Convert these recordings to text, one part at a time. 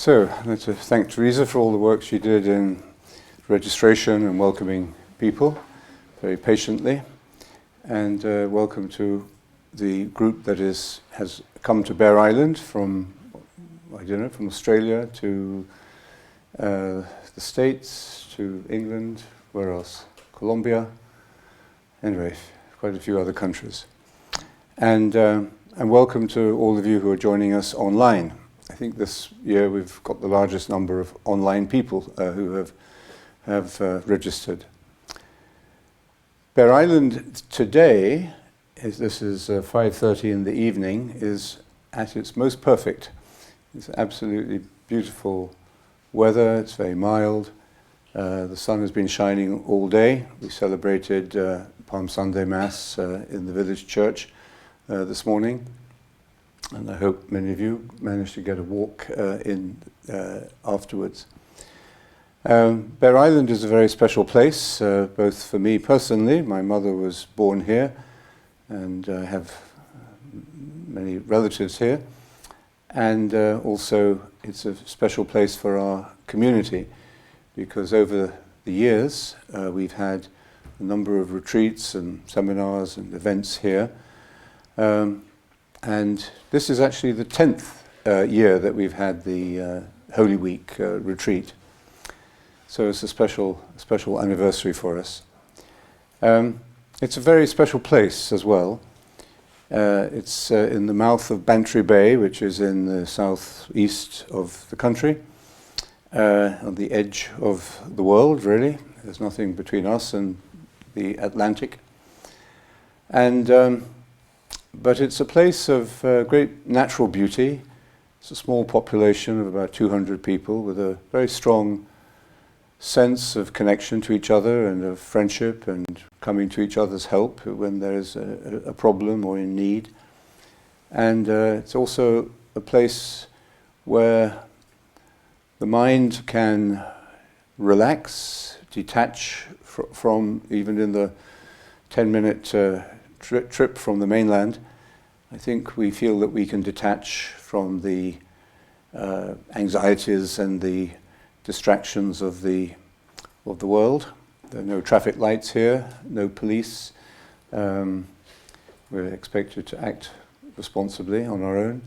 So, I'd like to thank Teresa for all the work she did in registration and welcoming people very patiently. And welcome to the group that has come to Bere Island from, I don't know, from Australia to the States, to England, where else? Colombia, anyway, quite a few other countries. And welcome to all of you who are joining us online. I think this year we've got the largest number of online people who have registered. Bere Island today, this is 5:30 in the evening, is at its most perfect. It's absolutely beautiful weather, it's very mild. The sun has been shining all day. We celebrated Palm Sunday Mass in the village church this morning. And I hope many of you managed to get a walk in afterwards. Bere Island is a very special place, both for me personally. My mother was born here, and I have many relatives here. And also, it's a special place for our community, because over the years, we've had a number of retreats and seminars and events here. And this is actually the 10th year that we've had the Holy Week retreat. So it's a special anniversary for us. It's a very special place as well. It's in the mouth of Bantry Bay, which is in the southeast of the country, on the edge of the world, really. There's nothing between us and the Atlantic. And but it's a place of great natural beauty. It's a small population of about 200 people with a very strong sense of connection to each other and of friendship and coming to each other's help when there is a problem or in need. And it's also a place where the mind can relax, detach from, even in the 10-minute trip from the mainland. I think we feel that we can detach from the anxieties and the distractions of the world. There are no traffic lights here, no police. We're expected to act responsibly on our own.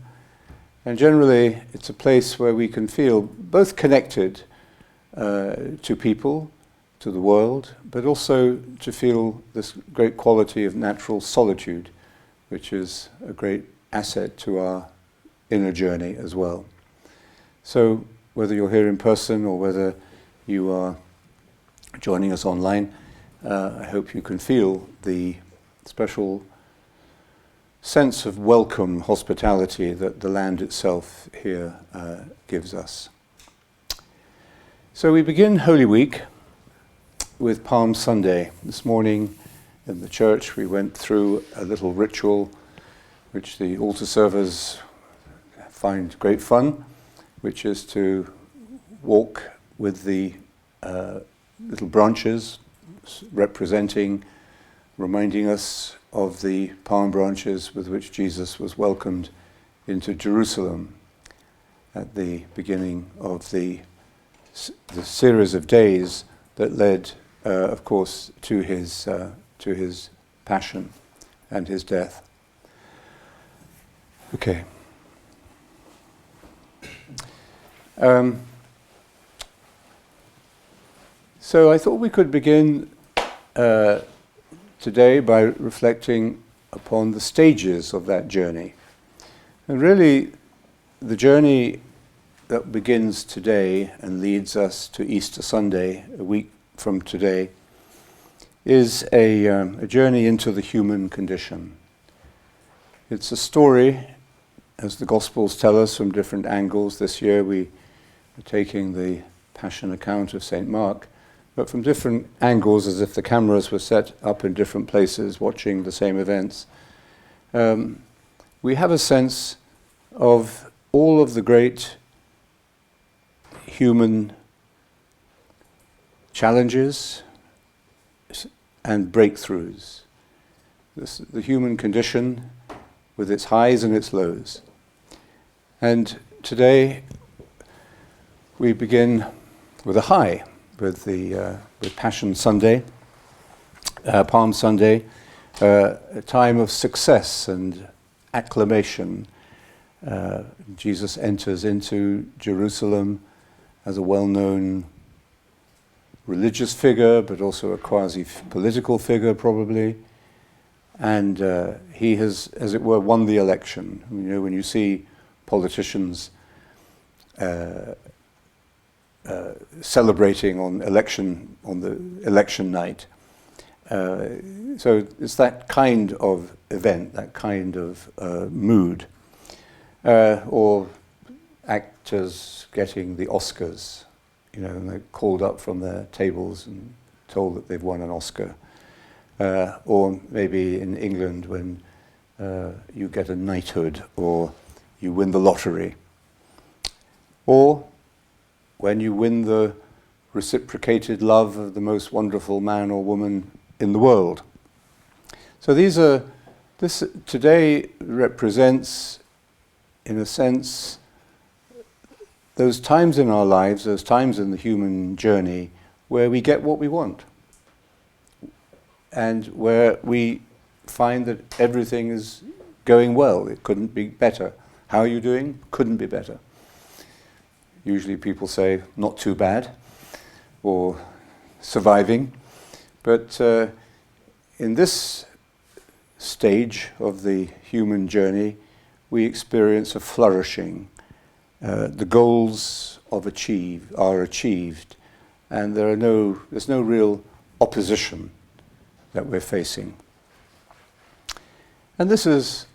And generally, it's a place where we can feel both connected to people, to the world, but also to feel this great quality of natural solitude, which is a great asset to our inner journey as well. So whether you're here in person or whether you are joining us online, I hope you can feel the special sense of welcome, hospitality that the land itself here gives us. So we begin Holy Week with Palm Sunday. This morning in the church we went through a little ritual which the altar servers find great fun, which is to walk with the little branches reminding us of the palm branches with which Jesus was welcomed into Jerusalem at the beginning of the series of days that led of course, to his passion and his death. Okay. So I thought we could begin today by reflecting upon the stages of that journey. And really, the journey that begins today and leads us to Easter Sunday, a week from today, is a journey into the human condition. It's a story, as the Gospels tell us, from different angles. This year we are taking the Passion account of St. Mark, but from different angles, as if the cameras were set up in different places watching the same events. We have a sense of all of the great human challenges and breakthroughs. The human condition with its highs and its lows. And today we begin with a high, with Passion Sunday, Palm Sunday, a time of success and acclamation. Jesus enters into Jerusalem as a well-known religious figure, but also a quasi-political figure probably. And he has, as it were, won the election. You know, when you see politicians celebrating on the election night, so it's that kind of event, that kind of mood, or actors getting the Oscars, you know, and they're called up from their tables and told that they've won an Oscar. Or maybe in England when you get a knighthood or you win the lottery. Or when you win the reciprocated love of the most wonderful man or woman in the world. So this today represents, in a sense, those times in our lives, those times in the human journey where we get what we want. And where we find that everything is going well. It couldn't be better. How are you doing? Couldn't be better. Usually people say, not too bad, or surviving. But in this stage of the human journey, we experience a flourishing. The goals are achieved, and there's no real opposition that we're facing. And this is,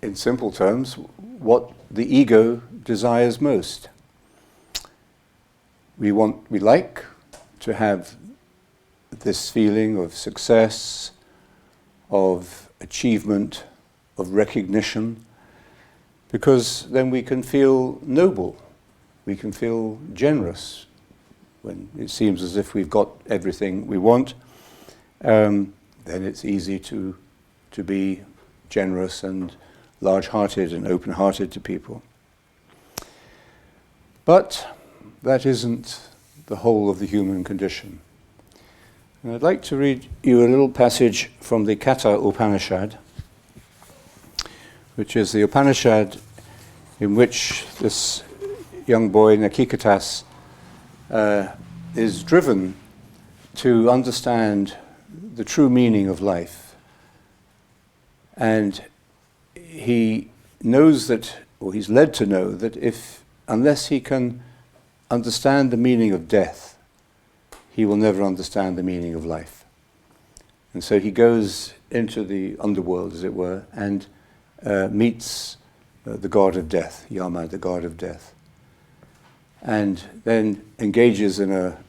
in simple terms, what the ego desires most. We like to have this feeling of success, of achievement, of recognition, because then we can feel noble, we can feel generous, when it seems as if we've got everything we want. Then it's easy to be generous and large-hearted and open-hearted to people. But that isn't the whole of the human condition. And I'd like to read you a little passage from the Katha Upanishad, which is the Upanishad in which this young boy, Nachiketas, is driven to understand the true meaning of life. And he knows that, or he's led to know that unless he can understand the meaning of death, he will never understand the meaning of life. And so he goes into the underworld, as it were, and meets the god of death, Yama, the god of death, and then engages in a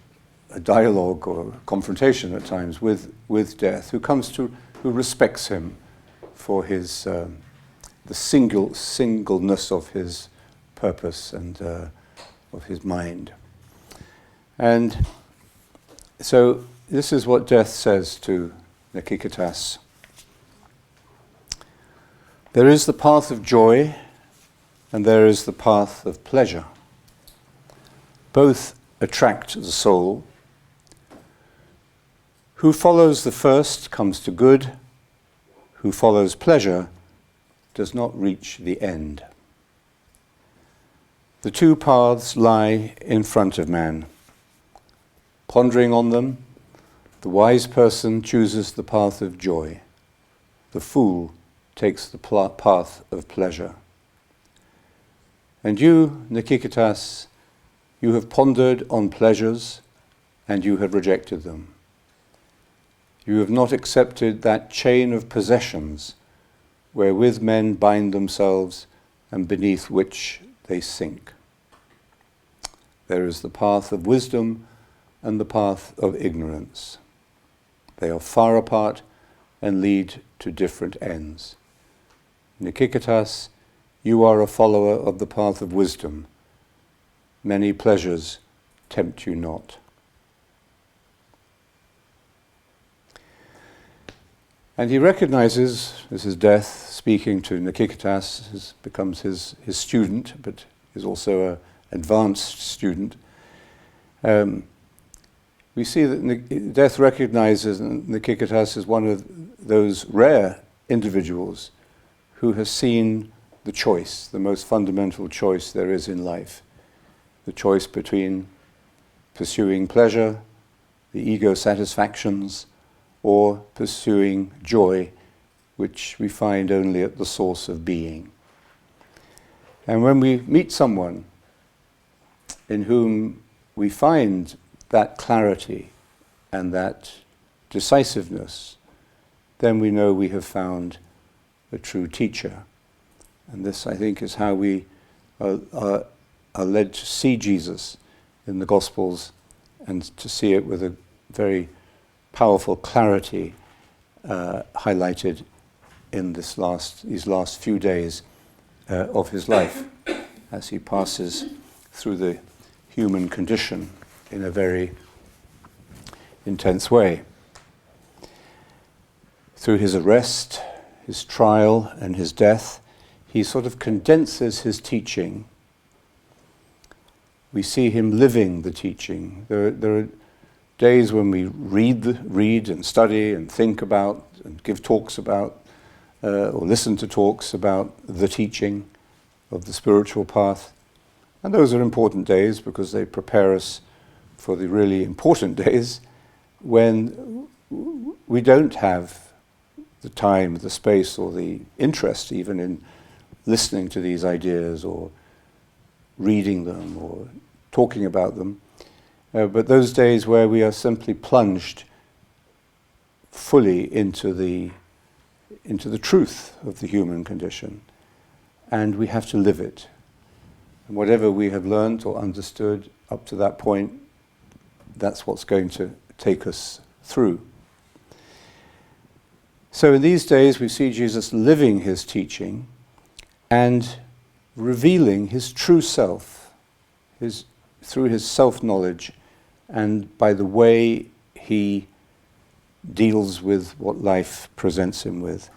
dialogue or confrontation at times with death, who respects him for his the singleness of his purpose and of his mind. And so this is what death says to Nachiketas. There is the path of joy and there is the path of pleasure. Both attract the soul. Who follows the first comes to good. Who follows pleasure does not reach the end. The two paths lie in front of man. Pondering on them, the wise person chooses the path of joy. The fool takes the path of pleasure. And you, Nachiketas, you have pondered on pleasures and you have rejected them. You have not accepted that chain of possessions wherewith men bind themselves and beneath which they sink. There is the path of wisdom and the path of ignorance. They are far apart and lead to different ends. Nachiketas, you are a follower of the path of wisdom. Many pleasures tempt you not. And he recognizes, this is death speaking to Nachiketas, becomes his student, but is also advanced student, we see that death recognizes Nachiketas as one of those rare individuals who has seen the choice, the most fundamental choice there is in life, the choice between pursuing pleasure, the ego satisfactions, or pursuing joy, which we find only at the source of being. And when we meet someone in whom we find that clarity and that decisiveness, then we know we have found a true teacher. And this, I think, is how we are led to see Jesus in the Gospels, and to see it with a very powerful clarity highlighted in these last few days of his life, as he passes through the human condition in a very intense way. Through his arrest, his trial, and his death, he sort of condenses his teaching. We see him living the teaching. There are days when we read and study and think about and give talks about or listen to talks about the teaching of the spiritual path. And those are important days because they prepare us for the really important days when we don't have the time, the space, or the interest even in listening to these ideas or reading them or talking about them. But those days where we are simply plunged fully into the truth of the human condition, and we have to live it. And whatever we have learned or understood up to that point, that's what's going to take us through. So in these days we see Jesus living his teaching and revealing his true self, through his self-knowledge and by the way he deals with what life presents him with.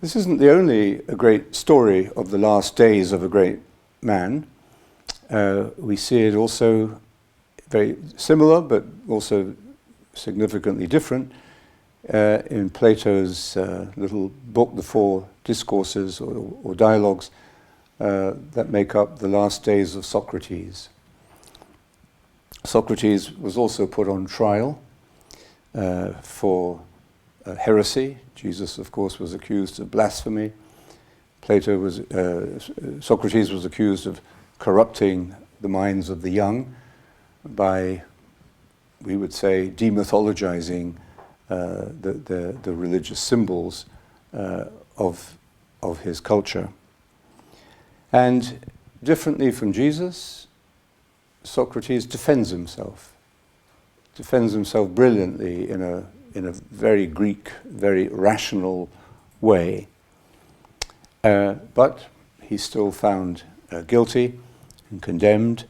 This isn't the only a great story of the last days of a great man. We see it also very similar, but also significantly different, in Plato's little book, The Four Discourses or Dialogues, that make up the last days of Socrates. Socrates was also put on trial for heresy. Jesus, of course, was accused of blasphemy. Socrates was accused of corrupting the minds of the young by, we would say, demythologizing the religious symbols of his culture. And differently from Jesus, Socrates defends himself brilliantly in a very Greek, very rational way. But he's still found guilty and condemned,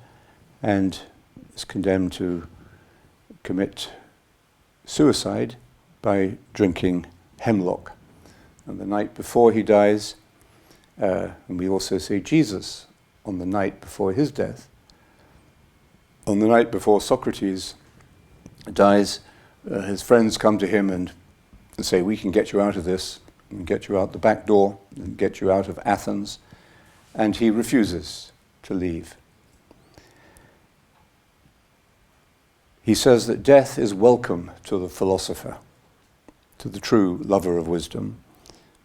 and is condemned to commit suicide by drinking hemlock. And the night before he dies, and we also see Jesus on the night before his death, on the night before Socrates dies, his friends come to him and say, "We can get you out of this, and get you out the back door, and get you out of Athens." And he refuses to leave. He says that death is welcome to the philosopher, to the true lover of wisdom,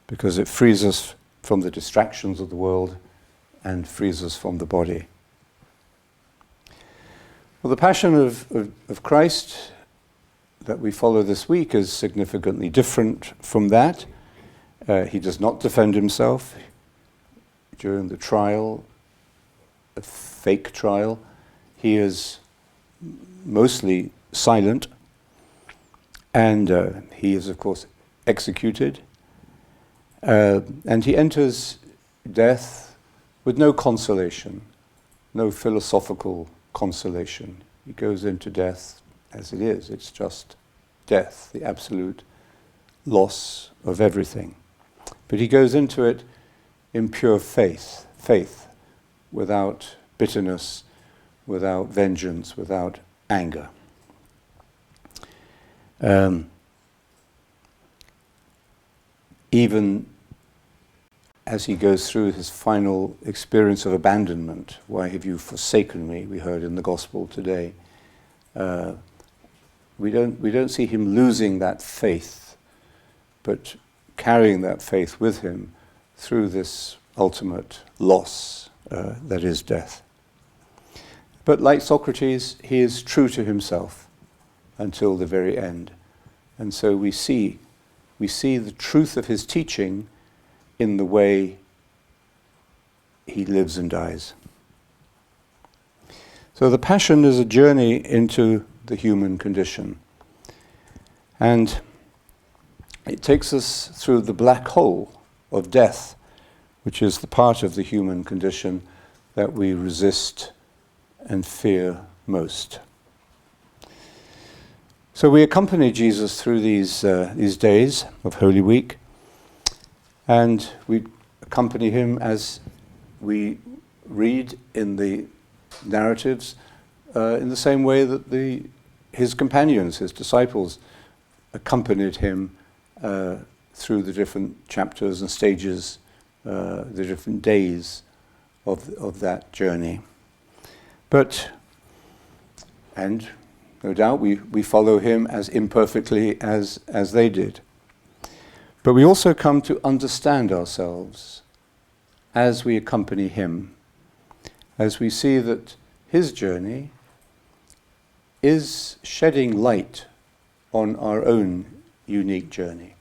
because it frees us from the distractions of the world and frees us from the body. Well, the Passion of Christ that we follow this week is significantly different from that. He does not defend himself during the trial, a fake trial. He is mostly silent, and he is, of course, executed. And he enters death with no consolation, no philosophical consolation. He goes into death as it is. It's just death, the absolute loss of everything. But he goes into it in pure faith, without bitterness, without vengeance, without anger. Even as he goes through his final experience of abandonment, "Why have you forsaken me?" we heard in the gospel today. We don't see him losing that faith, but carrying that faith with him through this ultimate loss that is death. But like Socrates, he is true to himself until the very end. And so we see the truth of his teaching in the way he lives and dies. So the Passion is a journey into the human condition. And it takes us through the black hole of death, which is the part of the human condition that we resist and fear most. So we accompany Jesus through these days of Holy Week, and we accompany him as we read in the narratives in the same way that his companions, his disciples, accompanied him through the different chapters and stages, the different days of that journey. And no doubt we follow him as imperfectly as they did. But we also come to understand ourselves as we accompany him, as we see that his journey is shedding light on our own unique journey.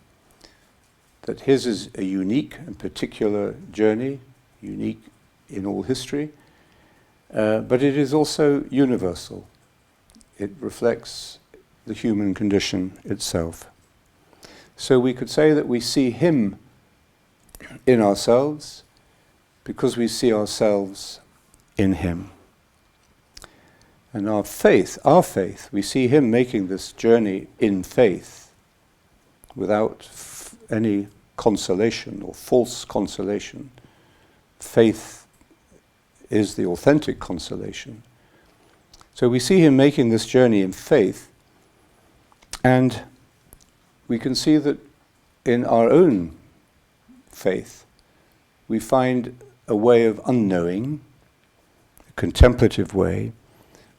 That his is a unique and particular journey, unique in all history, but it is also universal. It reflects the human condition itself. So we could say that we see him in ourselves because we see ourselves in him. And our faith, we see him making this journey in faith without any consolation or false consolation. Faith is the authentic consolation. So we see him making this journey in faith, and we can see that in our own faith we find a way of unknowing, a contemplative way,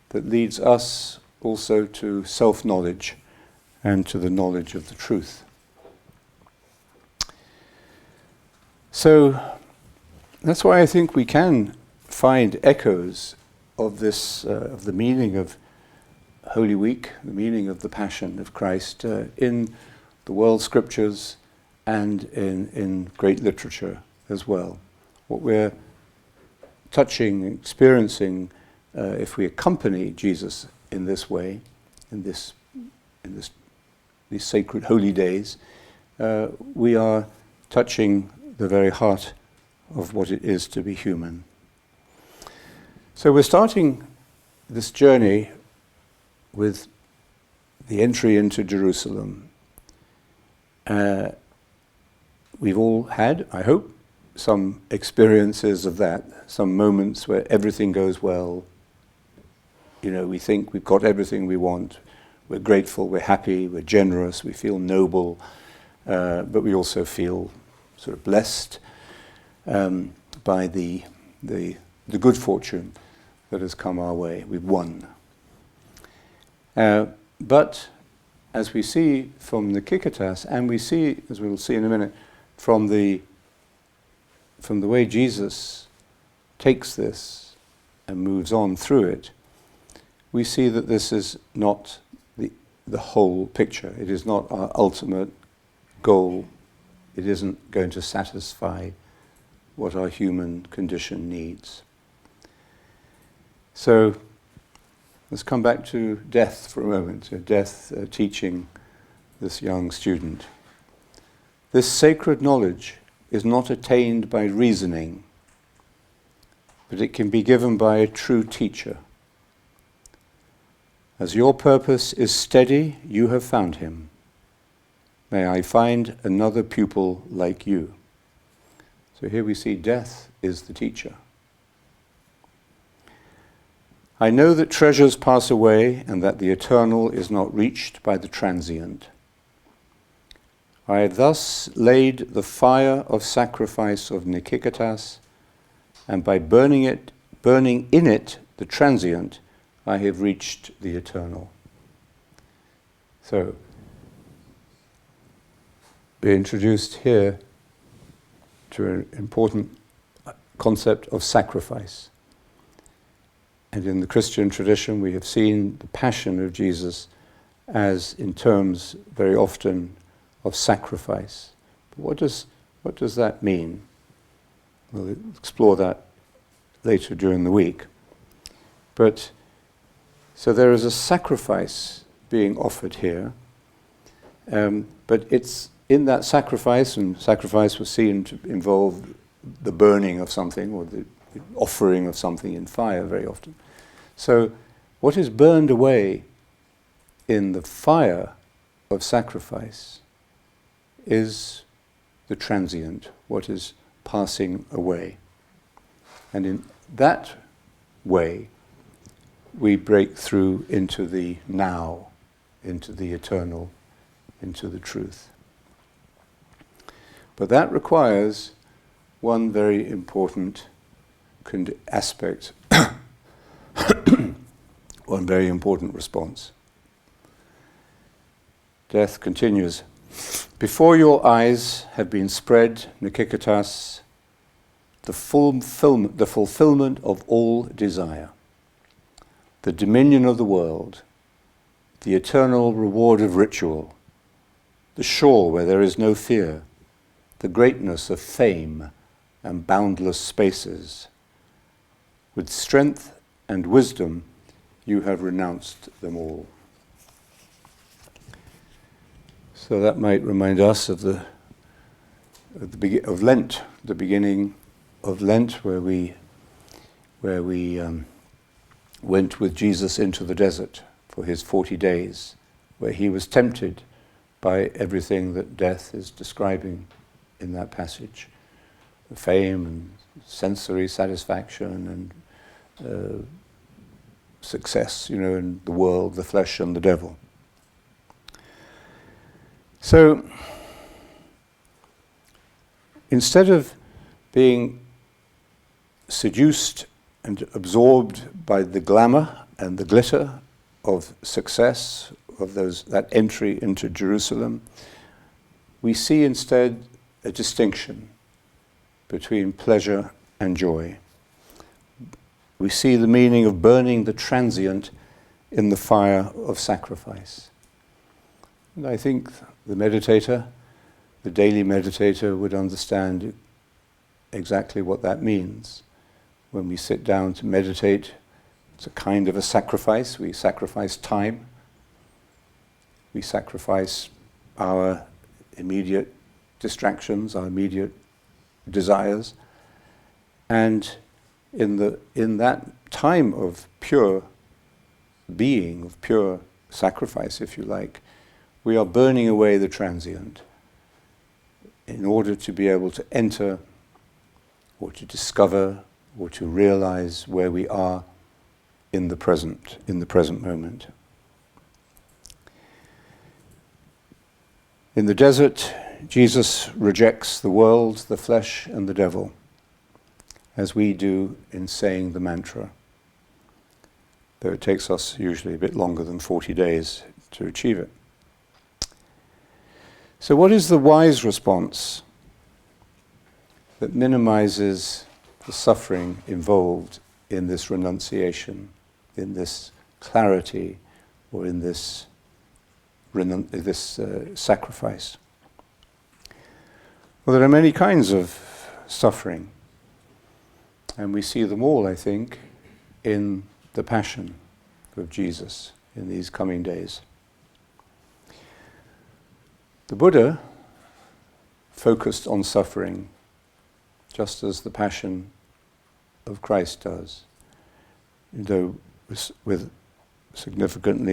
that leads us also to self-knowledge and to the knowledge of the truth. So that's why I think we can find echoes of this, of the meaning of Holy Week, the meaning of the Passion of Christ in the world scriptures and in great literature as well. What we're touching, experiencing, if we accompany Jesus in this way, in these sacred holy days, we are touching the very heart of what it is to be human. So we're starting this journey with the entry into Jerusalem. We've all had, I hope, some experiences of that, some moments where everything goes well. You know, we think we've got everything we want. We're grateful, we're happy, we're generous, we feel noble, but we also feel sort of blessed by the good fortune that has come our way. We've won. But as we see from the Kyketas, and we see, as we'll see in a minute, from the way Jesus takes this and moves on through it, we see that this is not the whole picture. It is not our ultimate goal. It isn't going to satisfy what our human condition needs. So let's come back to death for a moment, to death teaching this young student. This sacred knowledge is not attained by reasoning, but it can be given by a true teacher. As your purpose is steady, you have found him. May I find another pupil like you. So here we see death is the teacher. I know that treasures pass away and that the eternal is not reached by the transient. I have thus laid the fire of sacrifice of Nikiketas, and by burning in it the transient, I have reached the eternal. So, we're introduced here to an important concept of sacrifice. And in the Christian tradition, we have seen the passion of Jesus as in terms very often of sacrifice. But what does that mean? We'll explore that later during the week. But so there is a sacrifice being offered here, but it's in that sacrifice, and sacrifice was seen to involve the burning of something or the offering of something in fire very often. So what is burned away in the fire of sacrifice is the transient, what is passing away. And in that way, we break through into the now, into the eternal, into the truth. But that requires one very important aspect, one very important response. Death continues. Before your eyes have been spread, Nikiketas, the fulfillment of all desire, the dominion of the world, the eternal reward of ritual, the shore where there is no fear, the greatness of fame and boundless spaces. With strength and wisdom, you have renounced them all. So that might remind us of of Lent, the beginning of Lent, where we went with Jesus into the desert for his 40 days, where he was tempted by everything that death is describing in that passage, the fame and sensory satisfaction and success, in the world, the flesh and the devil. So, instead of being seduced and absorbed by the glamour and the glitter of success, of that entry into Jerusalem, we see instead a distinction between pleasure and joy. We see the meaning of burning the transient in the fire of sacrifice. And I think the meditator, the daily meditator, would understand exactly what that means. When we sit down to meditate, it's a kind of a sacrifice. We sacrifice time. We sacrifice our immediate distractions, our immediate desires. And in that time of pure being, of pure sacrifice, if you like, we are burning away the transient in order to be able to enter or to discover or to realize where we are in the present moment. In the desert, Jesus rejects the world, the flesh, and the devil, as we do in saying the mantra, though it takes us usually a bit longer than 40 days to achieve it. So what is the wise response that minimizes the suffering involved in this renunciation, in this clarity, or in this sacrifice? Well, there are many kinds of suffering, and we see them all, I think, in the Passion of Jesus in these coming days. The Buddha focused on suffering just as the Passion of Christ does, though with significant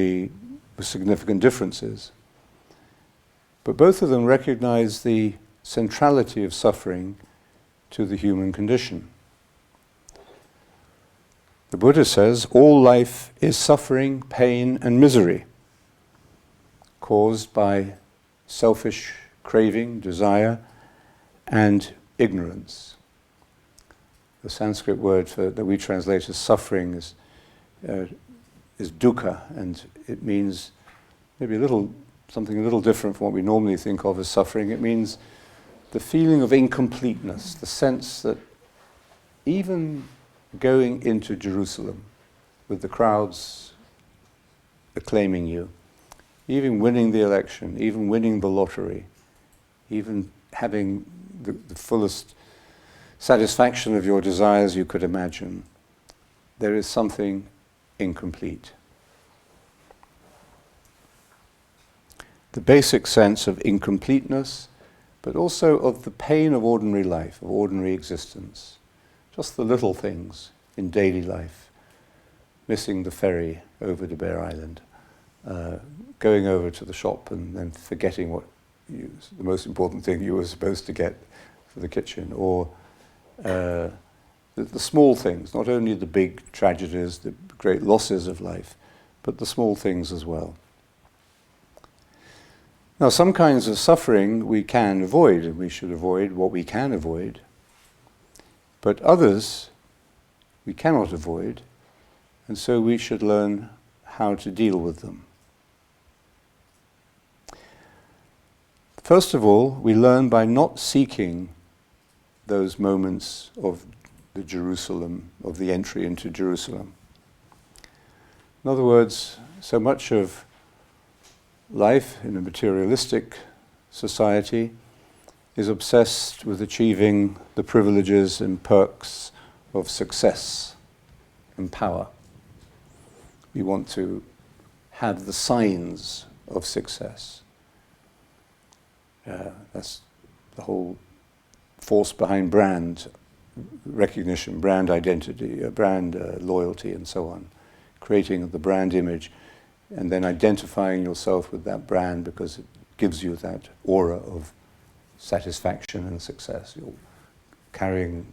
differences. But both of them recognize the centrality of suffering to the human condition. The Buddha says, all life is suffering, pain, and misery caused by selfish craving, desire, and ignorance. The Sanskrit word that we translate as suffering is dukkha, and it means maybe something a little different from what we normally think of as suffering. It means the feeling of incompleteness, the sense that even going into Jerusalem with the crowds acclaiming you, even winning the election, even winning the lottery, even having the fullest satisfaction of your desires you could imagine, there is something incomplete. The basic sense of incompleteness, but also of the pain of ordinary life, of ordinary existence. Just the little things in daily life. Missing the ferry over to Bere Island, going over to the shop and then forgetting the most important thing you were supposed to get for the kitchen, or the small things, not only the big tragedies, the great losses of life, but the small things as well. Now, some kinds of suffering we can avoid, and we should avoid what we can avoid. But others we cannot avoid, and so we should learn how to deal with them. First of all, we learn by not seeking those moments of the Jerusalem, of the entry into Jerusalem. In other words, so much of life in a materialistic society is obsessed with achieving the privileges and perks of success and power. We want to have the signs of success. That's the whole force behind brand recognition, brand identity, brand loyalty, and so on. Creating the brand image and then identifying yourself with that brand because it gives you that aura of satisfaction and success. You're carrying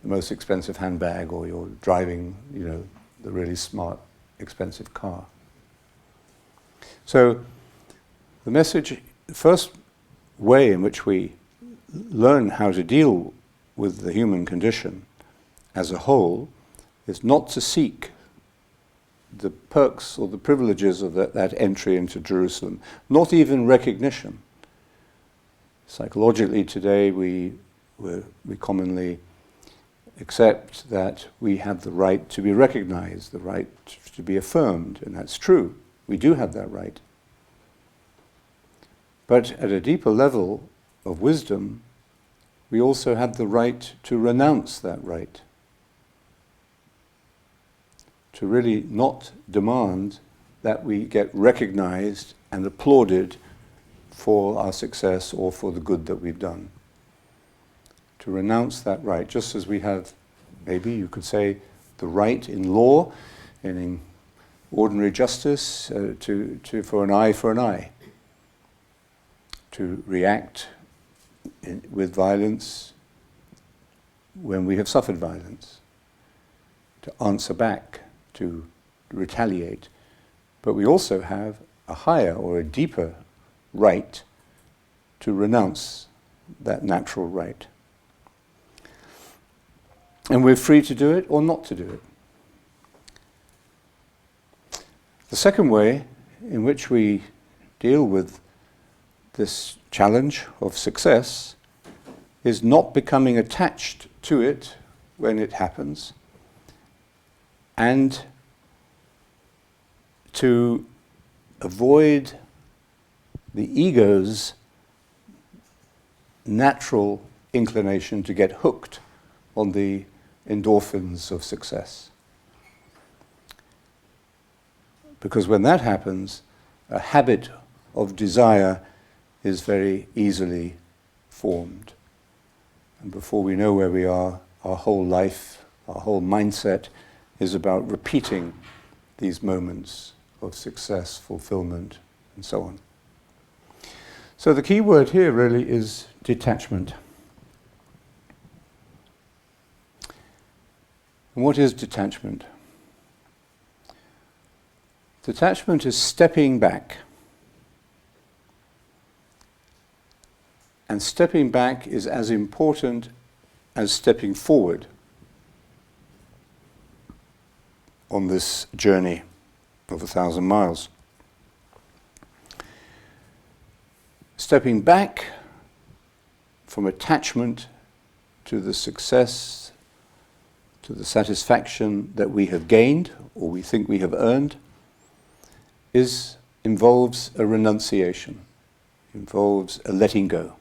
the most expensive handbag, or you're driving, the really smart, expensive car. So the first way in which we learn how to deal with the human condition as a whole is not to seek the perks or the privileges of that entry into Jerusalem, not even recognition. Psychologically today we commonly accept that we have the right to be recognized, the right to be affirmed, and that's true. We do have that right. But at a deeper level of wisdom, we also have the right to renounce that right. To really not demand that we get recognized and applauded for our success or for the good that we've done. To renounce that right, just as we have, maybe you could say, the right in law and in ordinary justice for an eye for an eye. To react with violence when we have suffered violence. To answer back, to retaliate. But we also have a higher or a deeper right to renounce that natural right. And we're free to do it or not to do it. The second way in which we deal with this challenge of success is not becoming attached to it when it happens, and to avoid the ego's natural inclination to get hooked on the endorphins of success. Because when that happens, a habit of desire is very easily formed. And before we know where we are, our whole life, our whole mindset is about repeating these moments of success, fulfillment, and so on. So the key word here really is detachment. And what is detachment? Detachment is stepping back. And stepping back is as important as stepping forward on this journey of 1,000 miles. Stepping back from attachment to the success, to the satisfaction that we have gained or we think we have earned, involves a renunciation, involves a letting go.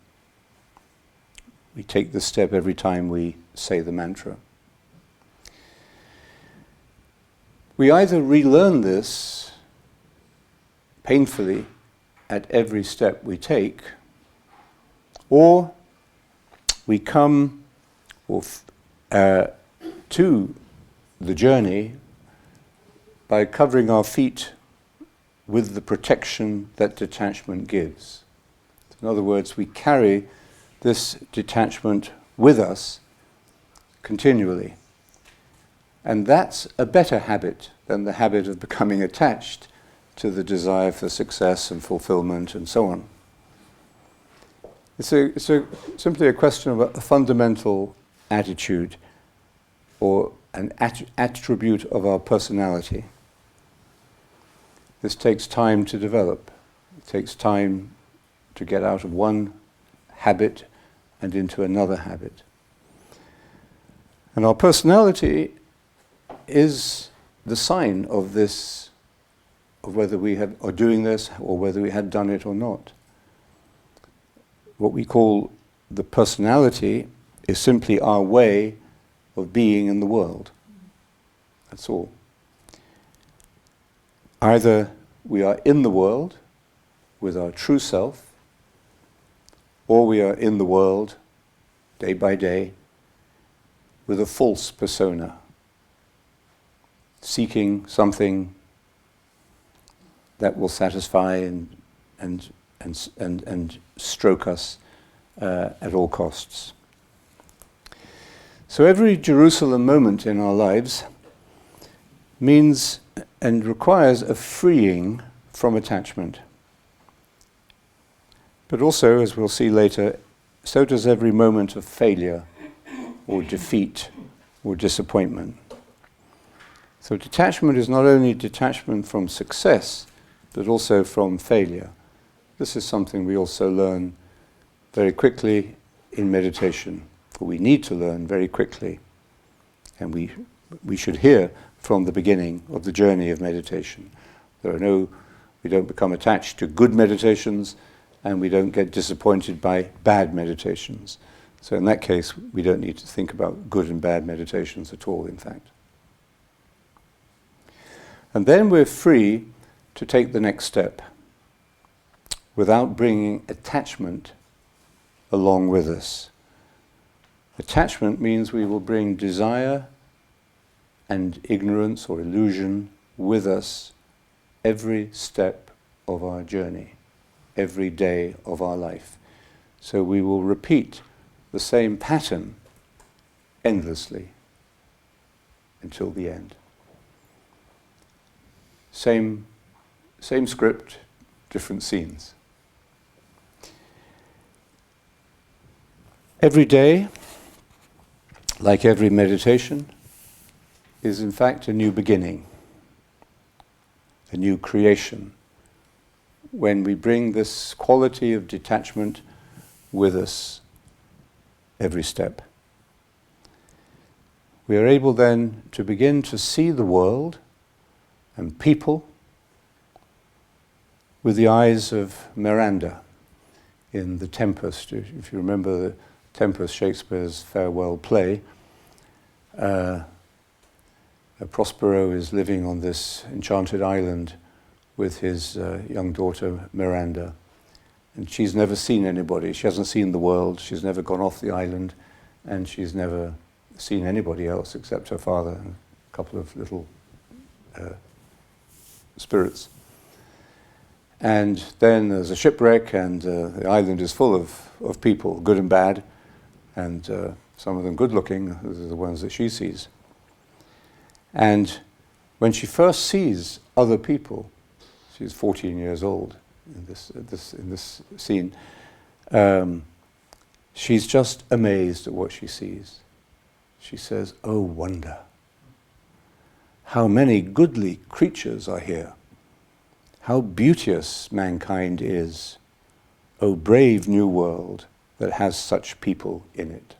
We take this step every time we say the mantra. We either relearn this painfully at every step we take, or we come to the journey by covering our feet with the protection that detachment gives. In other words, we carry this detachment with us continually. And that's a better habit than the habit of becoming attached to the desire for success and fulfillment and so on. It's simply a question of a fundamental attitude or an attribute of our personality. This takes time to develop. It takes time to get out of one habit and into another habit. And our personality is the sign of this, of whether we are doing this or whether we had done it or not. What we call the personality is simply our way of being in the world. That's all. Either we are in the world with our true self, or we are in the world day by day with a false persona, seeking something that will satisfy and stroke us at all costs. So every Jerusalem moment in our lives means and requires a freeing from attachment. But also, as we'll see later, so does every moment of failure or defeat or disappointment. So detachment is not only detachment from success, but also from failure. This is something we also learn very quickly in meditation, or we need to learn very quickly. And we should hear from the beginning of the journey of meditation. We don't become attached to good meditations, and we don't get disappointed by bad meditations. So in that case, we don't need to think about good and bad meditations at all, in fact. And then we're free to take the next step without bringing attachment along with us. Attachment means we will bring desire and ignorance or illusion with us every step of our journey, every day of our life. So we will repeat the same pattern endlessly until the end. Same script, different scenes. Every day, like every meditation, is in fact a new beginning, a new creation, when we bring this quality of detachment with us every step. We are able then to begin to see the world and people with the eyes of Miranda in The Tempest. If you remember The Tempest, Shakespeare's farewell play, Prospero is living on this enchanted island with his young daughter Miranda, and she's never seen anybody. She hasn't seen the world, she's never gone off the island, and she's never seen anybody else except her father and a couple of little spirits. And then there's a shipwreck, and the island is full of people, good and bad, and some of them good looking, those are the ones that she sees. And when she first sees other people. She's 14 years old in this scene. She's just amazed at what she sees. She says, "Oh wonder, how many goodly creatures are here. How beauteous mankind is. O brave new world that has such people in it."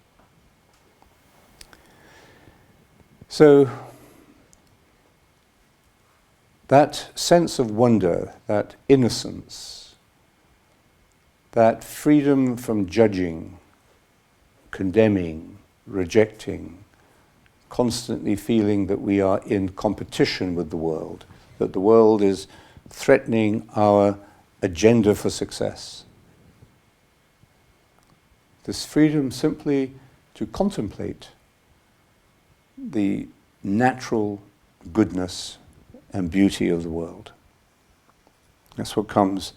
So, that sense of wonder, that innocence, that freedom from judging, condemning, rejecting, constantly feeling that we are in competition with the world, that the world is threatening our agenda for success. This freedom simply to contemplate the natural goodness and beauty of the world. That's what comes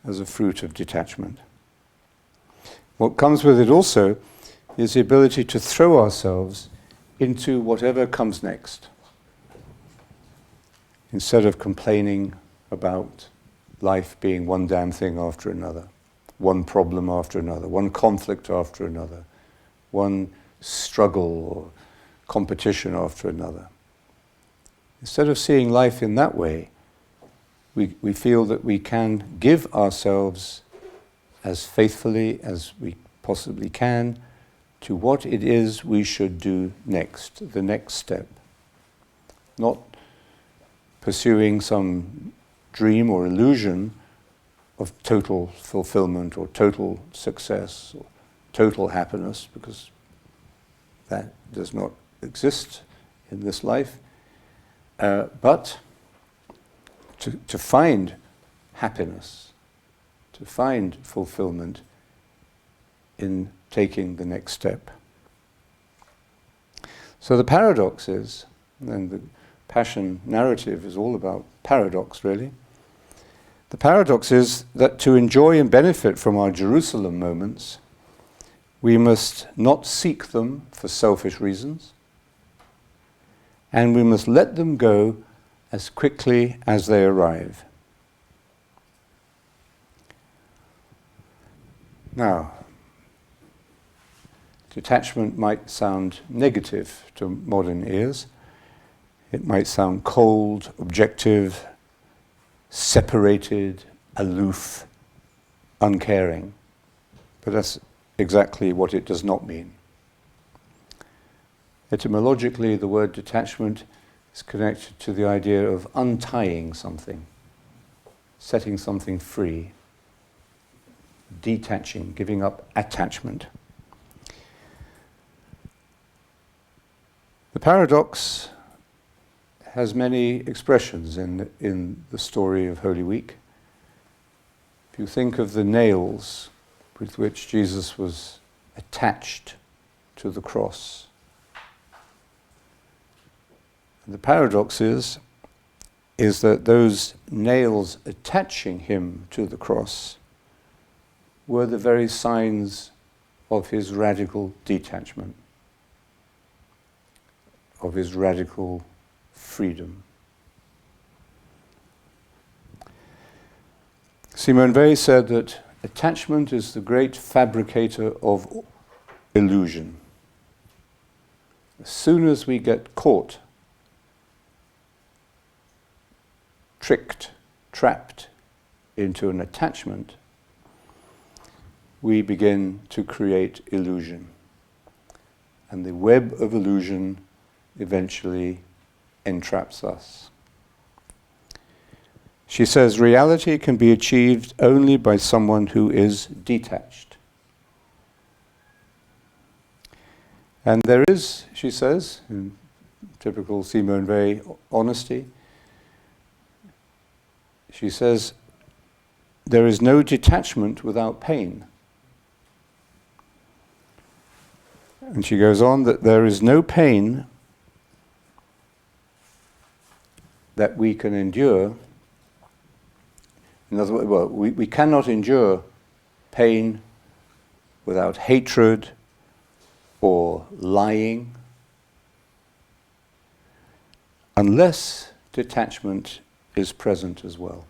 as a fruit of detachment. What comes with it also is the ability to throw ourselves into whatever comes next, instead of complaining about life being one damn thing after another, one problem after another, one conflict after another, one struggle or competition after another. Instead of seeing life in that way, we feel that we can give ourselves as faithfully as we possibly can to what it is we should do next, the next step. Not pursuing some dream or illusion of total fulfillment or total success or total happiness, because that does not exist in this life. But to find happiness, to find fulfillment in taking the next step. So the paradox is, and the Passion narrative is all about paradox, really. The paradox is that to enjoy and benefit from our Jerusalem moments, we must not seek them for selfish reasons, and we must let them go as quickly as they arrive. Now, detachment might sound negative to modern ears. It might sound cold, objective, separated, aloof, uncaring. But that's exactly what it does not mean. Etymologically, the word detachment is connected to the idea of untying something, setting something free, detaching, giving up attachment. The paradox has many expressions in the story of Holy Week. If you think of the nails with which Jesus was attached to the cross, the paradox is that those nails attaching him to the cross were the very signs of his radical detachment, of his radical freedom. Simone Weil said that attachment is the great fabricator of illusion. As soon as we get caught, tricked, trapped into an attachment, we begin to create illusion. And the web of illusion eventually entraps us. She says, reality can be achieved only by someone who is detached. And there is, she says, in typical Simone Weil honesty, she says, there is no detachment without pain. And she goes on that there is no pain that we can endure. In other words, we cannot endure pain without hatred or lying, unless detachment is present as well.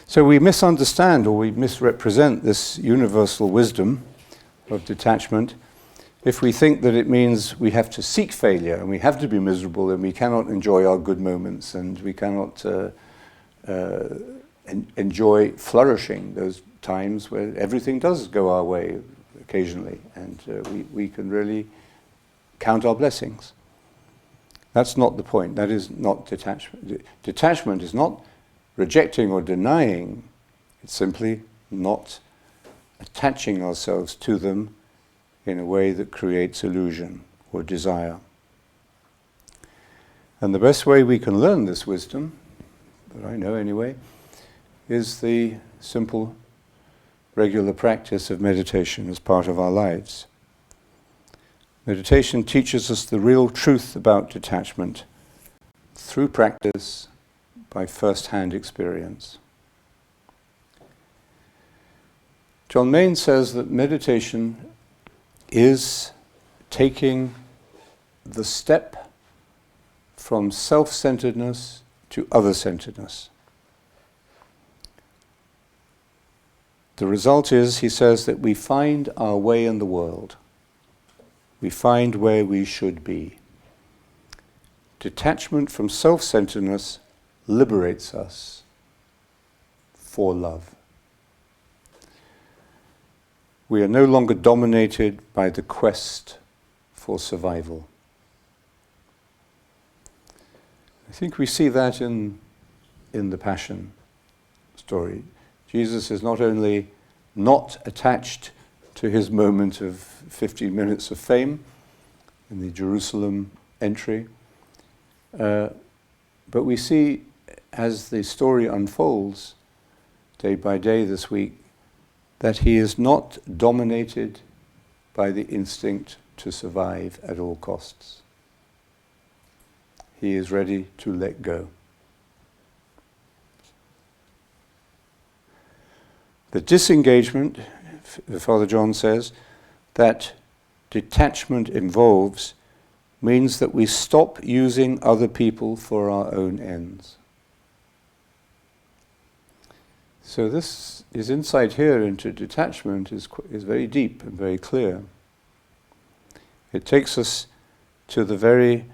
So we misunderstand or we misrepresent this universal wisdom of detachment if we think that it means we have to seek failure and we have to be miserable and we cannot enjoy our good moments and we cannot enjoy flourishing, those times where everything does go our way occasionally and we can really count our blessings. That's not the point. That is not detachment. Detachment is not rejecting or denying. It's simply not attaching ourselves to them in a way that creates illusion or desire. And the best way we can learn this wisdom, that I know anyway, is the simple, regular practice of meditation as part of our lives. Meditation teaches us the real truth about detachment through practice by first-hand experience. John Main says that meditation is taking the step from self-centeredness to other-centeredness. The result is, he says, that we find our way in the world. We find where we should be. Detachment from self-centeredness liberates us for love. We are no longer dominated by the quest for survival. I think we see that in the Passion story. Jesus is not only not attached to his moment of 15 minutes of fame in the Jerusalem entry, but we see as the story unfolds day by day this week that he is not dominated by the instinct to survive at all costs. He is ready to let go. The disengagement, Father John says, that detachment involves means that we stop using other people for our own ends. So this his insight here into detachment is very deep and very clear. It takes us to the very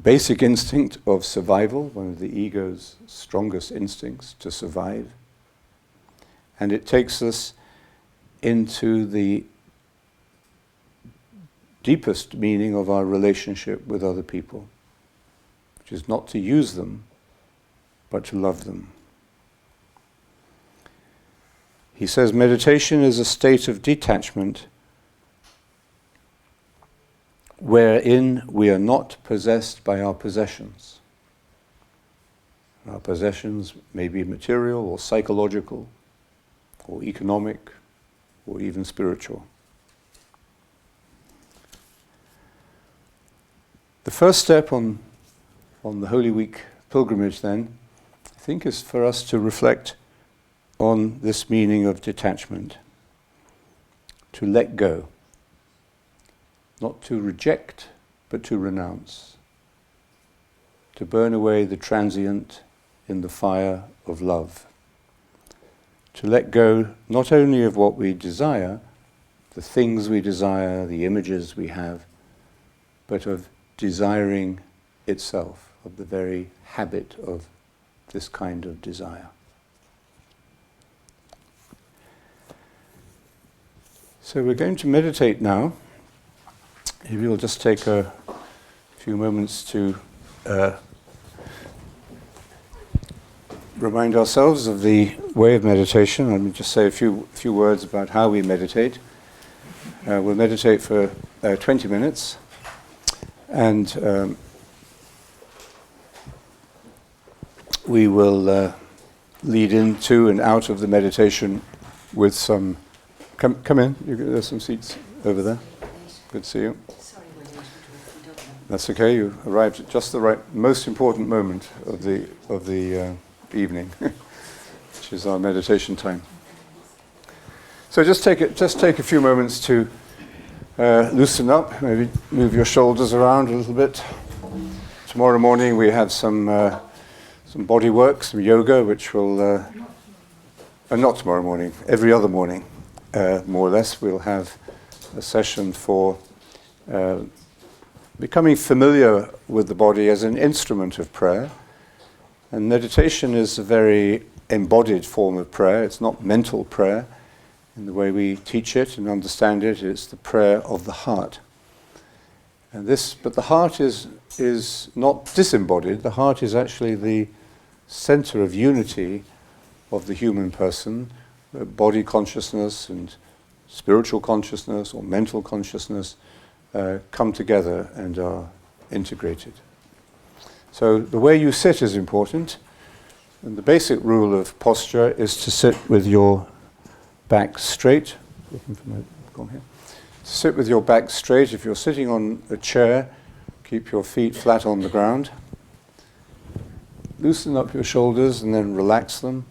basic instinct of survival, one of the ego's strongest instincts, to survive. And it takes us into the deepest meaning of our relationship with other people, which is not to use them, but to love them. He says meditation is a state of detachment wherein we are not possessed by our possessions. Our possessions may be material or psychological or economic or even spiritual. The first step on the Holy Week pilgrimage then, I think, is for us to reflect on this meaning of detachment. To let go. Not to reject, but to renounce. To burn away the transient in the fire of love. To let go not only of what we desire, the things we desire, the images we have, but of desiring itself, of the very habit of this kind of desire. So we're going to meditate now. If you'll just take a few moments to remind ourselves of the way of meditation. Let me just say a few words about how we meditate. We'll meditate for 20 minutes, and we will lead into and out of the meditation with some. Come in. There's some seats over there. Good to see you. Sorry, my name's Dublin. That's okay. You arrived at just the right, most important moment of the evening, which is our meditation time. So just take a few moments to Loosen up, maybe move your shoulders around a little bit. Tomorrow morning we have some body work, some yoga, which will, not tomorrow morning, every other morning, more or less, we'll have a session for becoming familiar with the body as an instrument of prayer. And meditation is a very embodied form of prayer. It's not mental prayer in the way we teach it and understand it. It's the prayer of the heart. But the heart is not disembodied. The heart is actually the center of unity of the human person. Body consciousness and spiritual consciousness or mental consciousness come together and are integrated. So the way you sit is important. And the basic rule of posture is to sit with your back straight. Sit with your back straight. If you're sitting on a chair, keep your feet flat on the ground. Loosen up your shoulders and then relax them.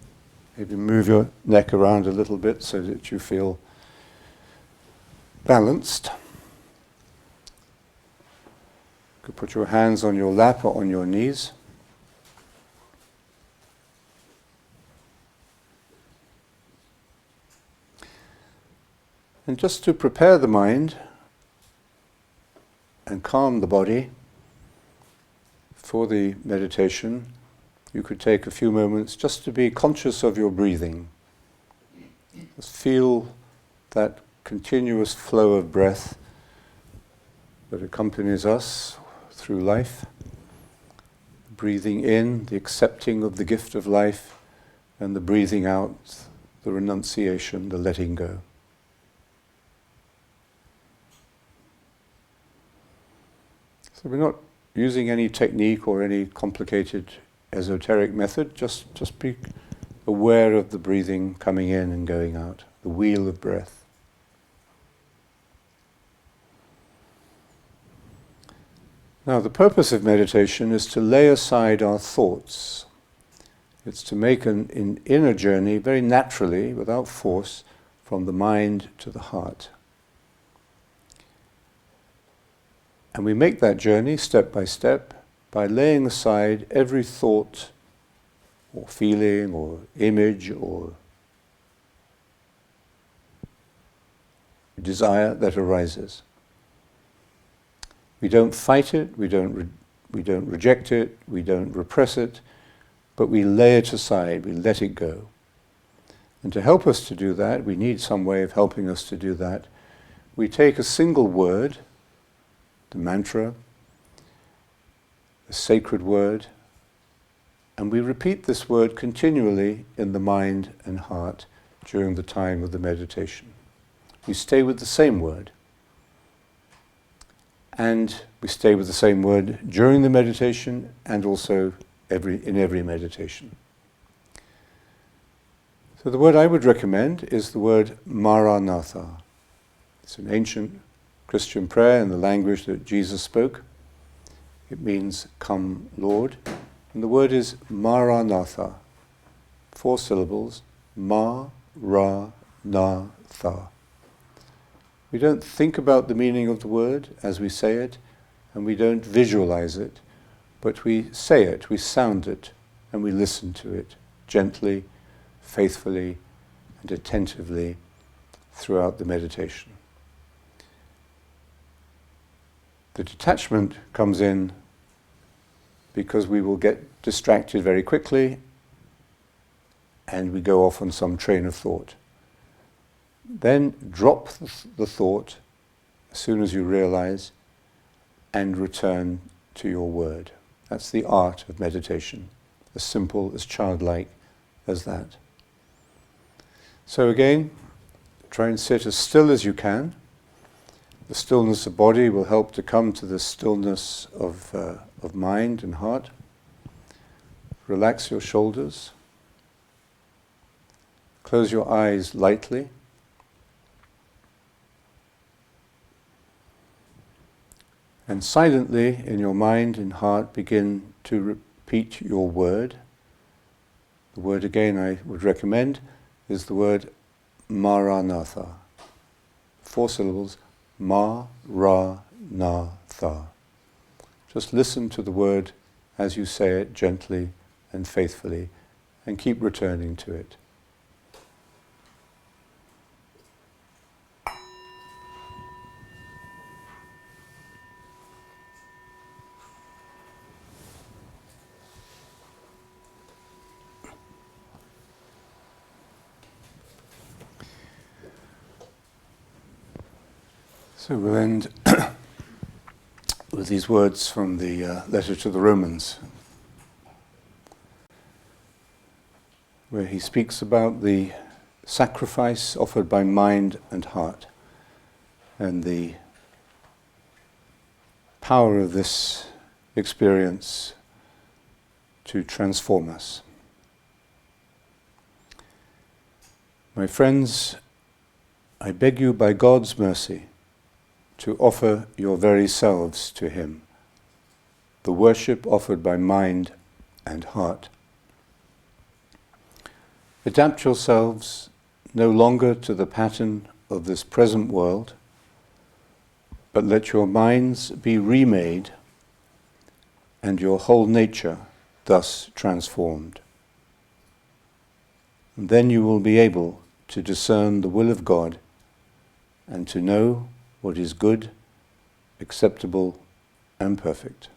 Maybe move your neck around a little bit so that you feel balanced. You could put your hands on your lap or on your knees. And just to prepare the mind and calm the body for the meditation, you could take a few moments just to be conscious of your breathing. Just feel that continuous flow of breath that accompanies us through life. Breathing in, the accepting of the gift of life, and the breathing out, the renunciation, the letting go. So we're not using any technique or any complicated esoteric method, just be aware of the breathing coming in and going out, the wheel of breath. Now, the purpose of meditation is to lay aside our thoughts. It's to make an inner journey very naturally, without force, from the mind to the heart. And we make that journey step by step by laying aside every thought or feeling or image or desire that arises. We don't fight it, we don't reject it, we don't repress it, but we lay it aside, we let it go. And to help us to do that, we need some way of helping us to do that. We take a single word, the mantra, the sacred word, and we repeat this word continually in the mind and heart during the time of the meditation. We stay with the same word. And we stay with the same word during the meditation and also in every meditation. So the word I would recommend is the word Maranatha. It's an ancient Christian prayer in the language that Jesus spoke. It means, "Come, Lord." And the word is Maranatha. 4 syllables, Ma-ra-na-tha. We don't think about the meaning of the word as we say it, and we don't visualize it, but we say it, we sound it, and we listen to it gently, faithfully, and attentively throughout the meditation. The detachment comes in because we will get distracted very quickly and we go off on some train of thought. Then drop the thought as soon as you realize and return to your word. That's the art of meditation, as simple, as childlike as that. So again, try and sit as still as you can. The stillness of body will help to come to the stillness of mind and heart. Relax your shoulders. Close your eyes lightly. And silently in your mind and heart begin to repeat your word. The word again I would recommend is the word Maranatha. 4 syllables, Ma, Ra, Na, Tha. Just listen to the word as you say it gently and faithfully, and keep returning to it. So we'll end with these words from the letter to the Romans, where he speaks about the sacrifice offered by mind and heart, and the power of this experience to transform us. My friends, I beg you by God's mercy to offer your very selves to Him, the worship offered by mind and heart. Adapt yourselves no longer to the pattern of this present world, but let your minds be remade and your whole nature thus transformed. And then you will be able to discern the will of God and to know what is good, acceptable, and perfect.